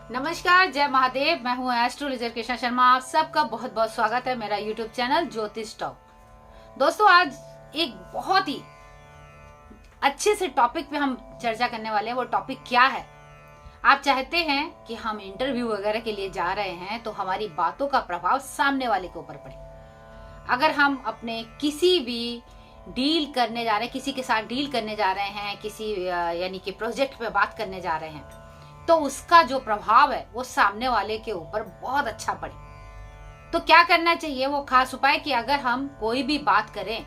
नमस्कार, जय महादेव। मैं हूँ एस्ट्रोलॉजर कृष्णा शर्मा। आप सबका बहुत बहुत स्वागत है मेरा यूट्यूब चैनल ज्योतिष टॉक। दोस्तों, आज एक बहुत ही अच्छे से टॉपिक पे हम चर्चा करने वाले हैं। वो टॉपिक क्या है? आप चाहते हैं कि हम इंटरव्यू वगैरह के लिए जा रहे हैं तो हमारी बातों का प्रभाव सामने वाले के ऊपर पड़े। अगर हम अपने किसी भी डील करने जा रहे हैं, किसी के साथ डील करने जा रहे हैं, किसी यानी कि प्रोजेक्ट पे बात करने जा रहे हैं, तो उसका जो प्रभाव है वो सामने वाले के ऊपर बहुत अच्छा पड़े। तो क्या करना चाहिए? वो खास उपाय कि अगर हम कोई भी बात करें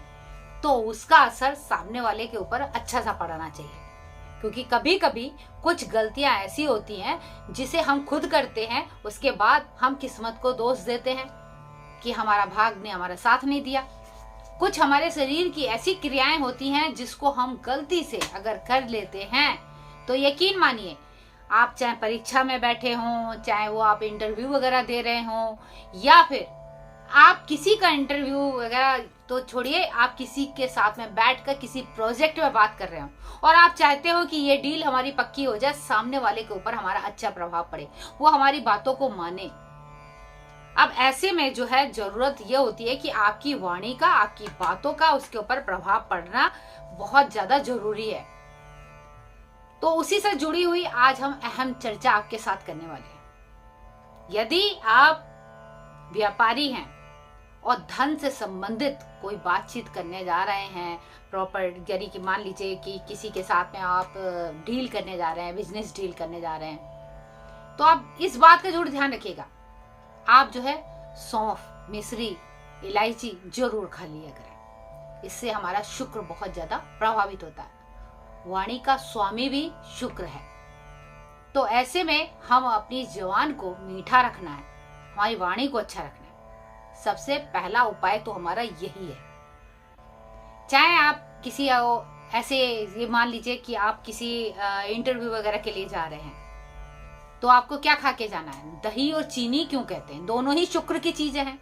तो उसका असर सामने वाले के ऊपर अच्छा सा पड़ना चाहिए। क्योंकि कभी कभी कुछ गलतियां ऐसी होती हैं जिसे हम खुद करते हैं, उसके बाद हम किस्मत को दोष देते हैं कि हमारा भाग्य ने हमारा साथ नहीं दिया। कुछ हमारे शरीर की ऐसी क्रियाएं होती हैं जिसको हम गलती से अगर कर लेते हैं तो यकीन मानिए, आप चाहे परीक्षा में बैठे हों, चाहे वो आप इंटरव्यू वगैरह दे रहे हों, या फिर आप किसी का इंटरव्यू वगैरह तो छोड़िए, आप किसी के साथ में बैठकर किसी प्रोजेक्ट में बात कर रहे हो और आप चाहते हो कि ये डील हमारी पक्की हो जाए, सामने वाले के ऊपर हमारा अच्छा प्रभाव पड़े, वो हमारी बातों को माने। अब ऐसे में जो है जरूरत ये होती है कि आपकी वाणी का, आपकी बातों का उसके ऊपर प्रभाव पड़ना बहुत ज्यादा जरूरी है। तो उसी से जुड़ी हुई आज हम अहम चर्चा आपके साथ करने वाले हैं। यदि आप व्यापारी हैं और धन से संबंधित कोई बातचीत करने जा रहे हैं, प्रॉपर यानी कि मान लीजिए कि किसी के साथ में आप डील करने जा रहे हैं, बिजनेस डील करने जा रहे हैं, तो आप इस बात का जरूर ध्यान रखिएगा। आप जो है सौंफ, मिश्री, इलायची जरूर खा लिया करें। इससे हमारा शुक्र बहुत ज्यादा प्रभावित होता है। वाणी का स्वामी भी शुक्र है। तो ऐसे में हम अपनी जुबान को मीठा रखना है, हमारी वाणी को अच्छा रखना है। सबसे पहला उपाय तो हमारा यही है। चाहे आप किसी ऐसे, ये मान लीजिए कि आप किसी इंटरव्यू वगैरह के लिए जा रहे हैं, तो आपको क्या खा के जाना है? दही और चीनी क्यों कहते हैं? दोनों ही शुक्र की चीजें हैं।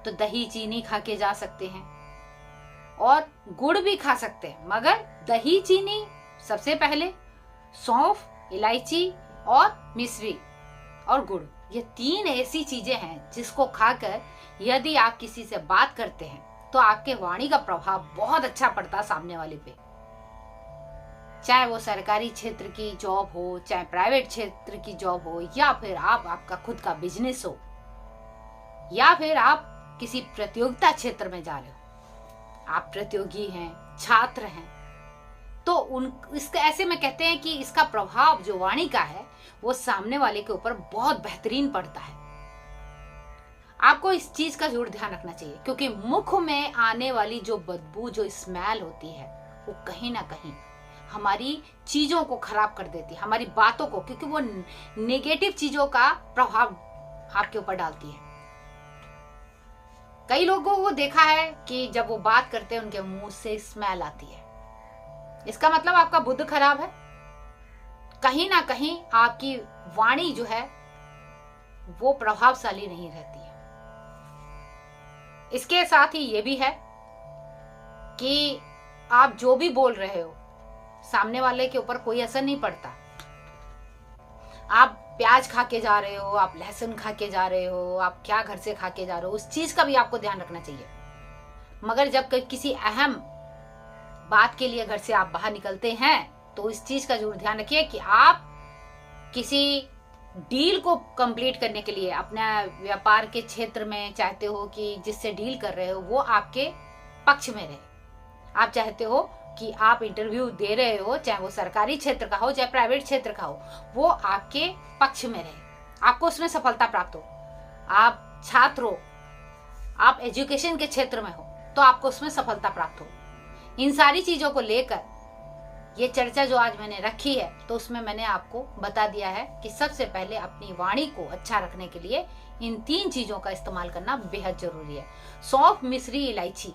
तो दही चीनी खा के जा सकते हैं और गुड़ भी खा सकते हैं, मगर दही चीनी सबसे पहले, सौंफ, इलायची और मिश्री और गुड़, ये तीन ऐसी चीजें हैं जिसको खाकर यदि आप किसी से बात करते हैं तो आपके वाणी का प्रभाव बहुत अच्छा पड़ता है सामने वाले पे। चाहे वो सरकारी क्षेत्र की जॉब हो, चाहे प्राइवेट क्षेत्र की जॉब हो, या फिर आपका खुद का बिजनेस हो, या फिर आप किसी प्रतियोगिता क्षेत्र में जा रहे हो, आप प्रतियोगी हैं, छात्र हैं, तो इसका ऐसे में कहते हैं कि इसका प्रभाव जो वाणी का है वो सामने वाले के ऊपर बहुत बेहतरीन पड़ता है। आपको इस चीज का जरूर ध्यान रखना चाहिए, क्योंकि मुख में आने वाली जो बदबू, जो स्मेल होती है, वो कहीं ना कहीं हमारी चीजों को खराब कर देती है, हमारी बातों को, क्योंकि वो नेगेटिव चीजों का प्रभाव आपके ऊपर डालती है। कई लोगों को देखा है कि जब वो बात करते हैं उनके मुंह से स्मेल आती है। इसका मतलब आपका बुद्ध खराब है। कहीं ना कहीं आपकी वाणी जो है वो प्रभावशाली नहीं रहती है। इसके साथ ही ये भी है कि आप जो भी बोल रहे हो सामने वाले के ऊपर कोई असर नहीं पड़ता। आप प्याज खा के जा रहे हो, आप लहसुन खा के जा रहे हो, आप क्या घर से खा के जा रहे हो, उस चीज का भी आपको ध्यान रखना चाहिए। मगर जब किसी अहम बात के लिए घर से आप बाहर निकलते हैं तो इस चीज का जरूर ध्यान रखिए कि आप किसी डील को कंप्लीट करने के लिए अपने व्यापार के क्षेत्र में चाहते हो कि जिससे डील कर रहे हो वो आपके पक्ष में रहे। आप चाहते हो कि आप इंटरव्यू दे रहे हो, चाहे वो सरकारी क्षेत्र का हो चाहे प्राइवेट क्षेत्र का हो, वो आपके पक्ष में रहे, आपको उसमें सफलता प्राप्त हो। आप छात्र हो, आप एजुकेशन के क्षेत्र में हो, तो आपको उसमें सफलता प्राप्त हो। इन सारी चीजों को लेकर ये चर्चा जो आज मैंने रखी है, तो उसमें मैंने आपको बता दिया है कि सबसे पहले अपनी वाणी को अच्छा रखने के लिए इन तीन चीजों का इस्तेमाल करना बेहद जरूरी है। सौंफ, मिश्री, इलायची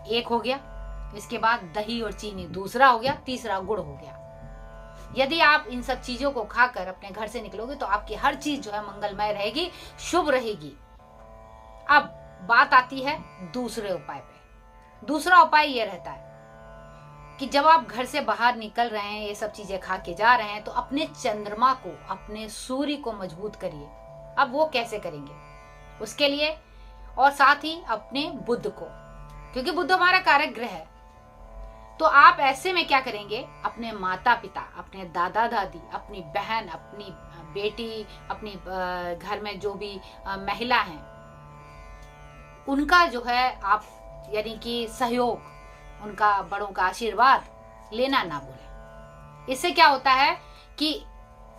एक हो गया, इसके बाद दही और चीनी दूसरा हो गया, तीसरा गुड़ हो गया। यदि आप इन सब चीजों को खाकर अपने घर से निकलोगे तो आपकी हर चीज जो है मंगलमय रहेगी, शुभ रहेगी। अब बात आती है दूसरे उपाय पे। दूसरा उपाय ये रहता है कि जब आप घर से बाहर निकल रहे हैं, ये सब चीजें खा के जा रहे हैं, तो अपने चंद्रमा को, अपने सूर्य को मजबूत करिए। अब वो कैसे करेंगे उसके लिए, और साथ ही अपने बुध को, क्योंकि बुध हमारा कारक ग्रह है। तो आप ऐसे में क्या करेंगे, अपने माता पिता, अपने दादा दादी, अपनी बहन, अपनी बेटी, अपनी घर में जो भी महिला हैं, उनका जो है आप यानी कि सहयोग, उनका बड़ों का आशीर्वाद लेना ना भूलें। इससे क्या होता है कि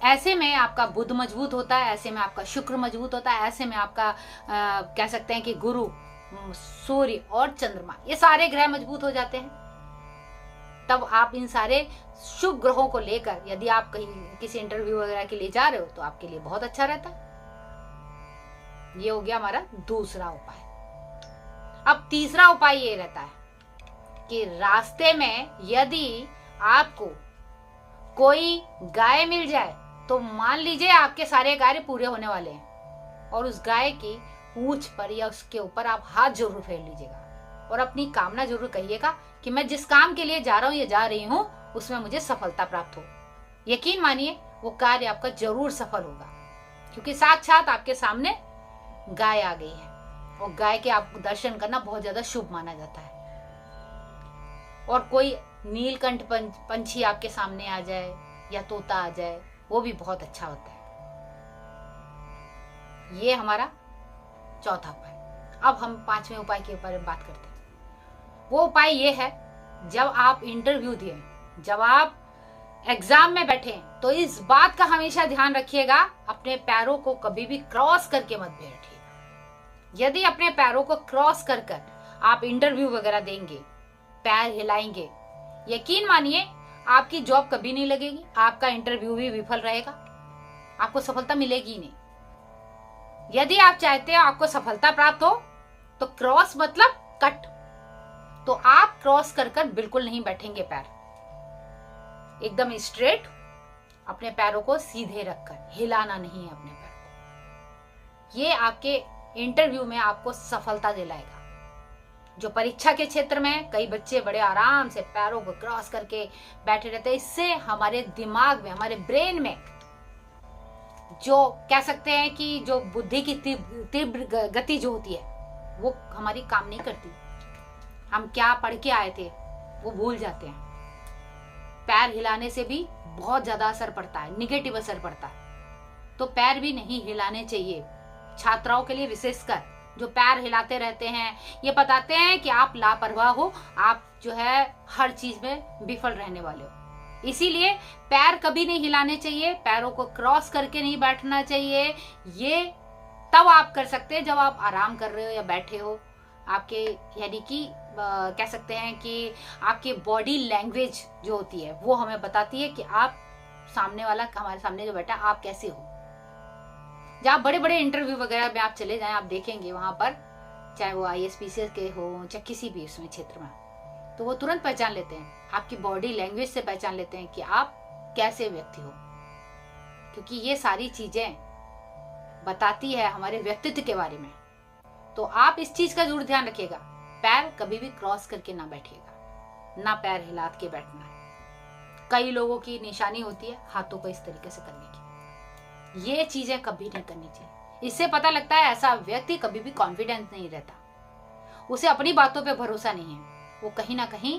ऐसे में आपका बुध मजबूत होता है, ऐसे में आपका शुक्र मजबूत होता है, ऐसे में आपका कह सकते हैं कि गुरु, सूर्य और चंद्रमा, ये सारे ग्रह मजबूत हो जाते हैं। तब आप इन सारे शुभ ग्रहों को लेकर यदि आप कहीं किसी इंटरव्यू वगैरह के लिए जा रहे हो तो आपके लिए बहुत अच्छा रहता है। ये हो गया हमारा दूसरा उपाय। अब तीसरा उपाय ये रहता है कि रास्ते में यदि आपको कोई गाय मिल जाए, तो मान लीजिए आपके सारे कार्य पूरे होने वाले हैं, और उस गाय की पूंछ पर या उसके ऊपर आप हाथ जरूर फेर लीजिएगा और अपनी कामना जरूर कहिएगा कि मैं जिस काम के लिए जा रहा हूं या जा रही हूं उसमें मुझे सफलता प्राप्त हो। यकीन मानिए वो कार्य आपका जरूर सफल होगा, क्योंकि साक्षात आपके सामने गाय आ गई है, और गाय के आपको दर्शन करना बहुत ज्यादा शुभ माना जाता है। और कोई नीलकंठ पंछी आपके सामने आ जाए या तोता आ जाए, वो भी बहुत अच्छा होता है। ये हमारा चौथा उपाय। अब हम पांचवें उपाय के बारे में बात करते हैं। वो उपाय ये है, जब आप इंटरव्यू दिए, जब आप एग्जाम में बैठे, तो इस बात का हमेशा ध्यान रखिएगा, अपने पैरों को कभी भी क्रॉस करके मत बैठिएगा। यदि अपने पैरों को क्रॉस कर कर आप इंटरव्यू वगैरह देंगे, पैर हिलाएंगे, यकीन मानिए आपकी जॉब कभी नहीं लगेगी, आपका इंटरव्यू भी विफल रहेगा, आपको सफलता मिलेगी नहीं। यदि आप चाहते हो आपको सफलता प्राप्त हो, तो क्रॉस मतलब कट, तो आप क्रॉस कर कर बिल्कुल नहीं बैठेंगे, पैर एकदम स्ट्रेट, अपने पैरों को सीधे रखकर, हिलाना नहीं है अपने पैर को। ये आपके इंटरव्यू में आपको सफलता दिलाएगा। जो परीक्षा के क्षेत्र में कई बच्चे बड़े आराम से पैरों को क्रॉस करके बैठे रहते हैं, इससे हमारे दिमाग में, हमारे ब्रेन में जो कह सकते हैं कि जो बुद्धि की तीव्र गति जो होती है, वो हमारी काम नहीं करती। हम क्या पढ़ के आए थे वो भूल जाते हैं। पैर हिलाने से भी बहुत ज्यादा असर पड़ता है, निगेटिव असर पड़ता है, तो पैर भी नहीं हिलाने चाहिए। छात्राओं के लिए विशेषकर जो पैर हिलाते रहते हैं, ये बताते हैं कि आप लापरवाह हो, आप जो है हर चीज में विफल रहने वाले हो। इसीलिए पैर कभी नहीं हिलाने चाहिए, पैरों को क्रॉस करके नहीं बैठना चाहिए। ये तब आप कर सकते हैं जब आप आराम कर रहे हो या बैठे हो। आपके यानी कि कह सकते हैं कि आपकी बॉडी लैंग्वेज जो होती है वो हमें बताती है कि आप सामने वाला, हमारे सामने जो बैठा, आप कैसे हो। जहाँ बड़े बड़े इंटरव्यू वगैरह में आप चले जाएं, आप देखेंगे वहां पर, चाहे वो IAS के हो चाहे किसी भी उसमें क्षेत्र में, तो वो तुरंत पहचान लेते हैं, आपकी बॉडी लैंग्वेज से पहचान लेते हैं कि आप कैसे व्यक्ति हो, क्योंकि ये सारी चीजें बताती है हमारे व्यक्तित्व के बारे में। तो आप इस चीज का जरूर ध्यान रखिएगा, पैर कभी भी क्रॉस करके ना बैठिएगा, ना पैर हिला के बैठना है। कई लोगों की निशानी होती है हाथों को इस तरीके से करने की, ये चीजें कभी नहीं करनी चाहिए। इससे पता लगता है ऐसा व्यक्ति कभी भी कॉन्फिडेंस नहीं रहता, उसे अपनी बातों पे भरोसा नहीं है, वो कहीं ना कहीं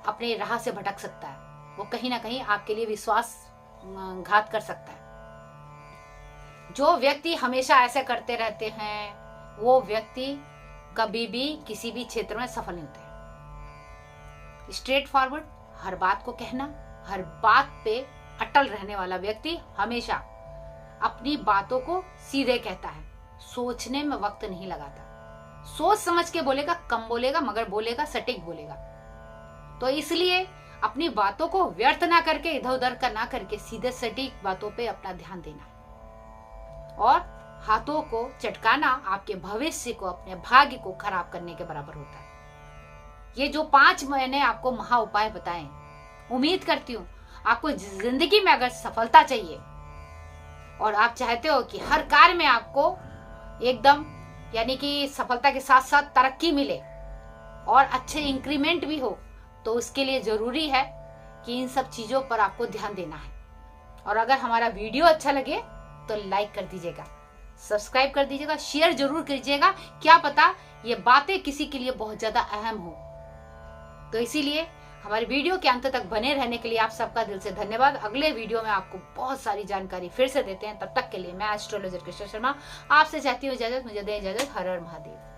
अपने राह से भटक सकता है, वो कहीं ना कहीं आपके लिए विश्वास घात कर सकता है। जो व्यक्ति हमेशा ऐसे करते रहते हैं, वो व्यक्ति कभी भी किसी भी क्षेत्र में सफल नहीं होते। स्ट्रेट फॉरवर्ड, हर बात को कहना, हर बात पे अटल रहने वाला व्यक्ति हमेशा अपनी बातों को सीधे कहता है, सोचने में वक्त नहीं लगाता, सोच समझ के बोलेगा, कम बोलेगा मगर बोलेगा, सटीक बोलेगा। तो इसलिए अपनी बातों को व्यर्थ ना करके, इधर उधर का ना करके, सीधे सटीक बातों पे अपना ध्यान देना, और हाथों को चटकाना आपके भविष्य को, अपने भाग्य को खराब करने के बराबर होता है। ये जो 5 मैंने आपको महा उपाय बताए, उम्मीद करती हूँ आपको जिंदगी में अगर सफलता चाहिए और आप चाहते हो कि हर कार्य में आपको एकदम यानी कि सफलता के साथ साथ तरक्की मिले और अच्छे इंक्रीमेंट भी हो, तो उसके लिए जरूरी है कि इन सब चीजों पर आपको ध्यान देना है। और अगर हमारा वीडियो अच्छा लगे तो लाइक कर दीजिएगा, सब्सक्राइब कर दीजिएगा, शेयर जरूर कीजिएगा। क्या पता ये बातें किसी के लिए बहुत ज्यादा अहम हो। तो इसीलिए हमारे वीडियो के अंत तक बने रहने के लिए आप सबका दिल से धन्यवाद। अगले वीडियो में आपको बहुत सारी जानकारी फिर से देते हैं। तब तक के लिए मैं एस्ट्रोलॉजर कृष्णा शर्मा आपसे चाहती हूँ इजाजत। मुझे दें इजाजत। हर हर महादेव।